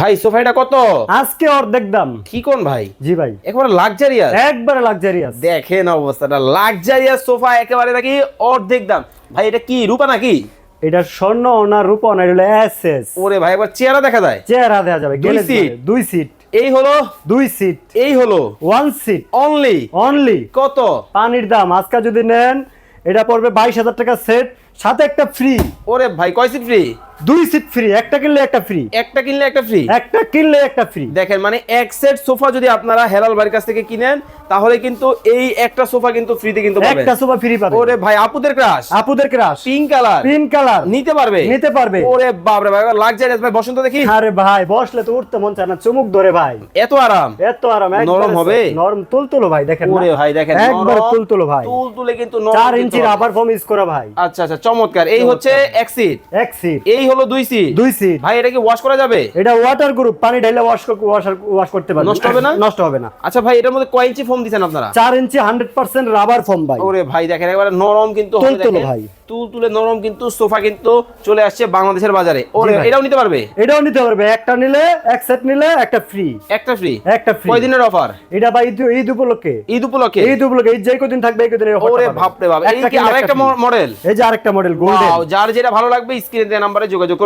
ভাই সোফাটা কত? আজকে অর্ধেক দাম। কি কোন ভাই? জি ভাই, একেবারে লাক্সারিয়াস, একবারে লাক্সারিয়াস। দেখেন অবস্থাটা, লাক্সারিয়াস সোফা একেবারে নাকি অর্ধেক দাম। ভাই এটা কি রূপা নাকি? এটা স্বর্ণ না রূপা না, এটা এসএস। ওরে ভাই একবার চেহারা দেখা যায়, চেহারা দেখা যাবে। দুই সিট। দুই সিট, এই হলো দুই সিট, এই হলো ওয়ান সিট অনলি। অনলি। কত? পানির দাম আজকে যদি নেন এটা পড়বে 22,000 টাকা সেট, সাথে একটা ফ্রি। ওরে ভাই কয় সিট ফ্রি? দুই সিট ফ্রি, একটা কিনলে একটা ফ্রি। একটা কিনলে একটা ফ্রি। একটা কিনলে একটা ফ্রি। দেখেন মানে এক সেট সোফা যদি আপনারা হেলাল বাড়ির কাছ থেকে কিনেন তাহলে কিন্তু এই একটা সোফা কিন্তু ফ্রিতে কিন্তু পাবেন। একটা সোফা ফ্রি পাবেন। ওরে ভাই আপুদের ক্রাশ, আপুদের crush, pink colour, pink colour নিতে পারবে, নিতে পারবে। ওরে বাপ রে ভাই লাক্সারিয়াস। ভাই বসন্ত দেখি। আরে ভাই বসলে তো উঠতে মন চায় না, চুমুক ধরে ভাই। এত আরাম, এত আরাম, একবারে নরম হবে? নরম তুলতুলো ভাই, দেখেন ওরে ভাই দেখেন একবার নরম, তুলতুলো ভাই। তুলতুলে কিন্তু নরম 4 কিন্তু ইঞ্চি হবে। রাবার ফোম ইউজ করা ভাই। আচ্ছা আচ্ছা চমৎকার। এই হচ্ছে এক সিট, এক সিট, এই হলো দুই সিট। দুই সিট। ভাই এটা কি ওয়াশ করা যাবে? এটা ওয়াটার গ্রুপ, পানি ঢাইলে ওয়াশ করতে পারবেন। নষ্ট হবে না? নষ্ট হবে না। আচ্ছা ভাই এটার মধ্যে কয় ইঞ্চি ফোম দিবেন আপনারা? 4 ইঞ্চি 100% রাবার ফোম ভাই। ওরে ভাই দেখেন একেবারে নরম কিন্তু হবে। তুলতুলে দেখেন ভাই, তুলতুলে নরম কিন্তু সোফা কিন্তু চলে আসছে বাংলাদেশের বাজারে। ওরে জি ভাই। এটাও নিতে পারবে? এটাও নিতে পারবে, একটা নিলে এক সেট নিলে একটা ফ্রি। একটা ফ্রি? একটা ফ্রি। কয় দিনের অফার? এটা ভাই ঈদ উপলক্ষে। ঈদ উপলক্ষে? ঈদ উপলক্ষে, এই যে কদিন থাকবে এই কদিনের অফার। ওরে বাপ রে বাপ, এই কি আরেকটা মডেল? এই যে আরেকটা মডেল গোল্ডেন। যার যেটা ভালো লাগবে স্ক্রিনে দেওয়া নম্বরে যোগাযোগ করবে।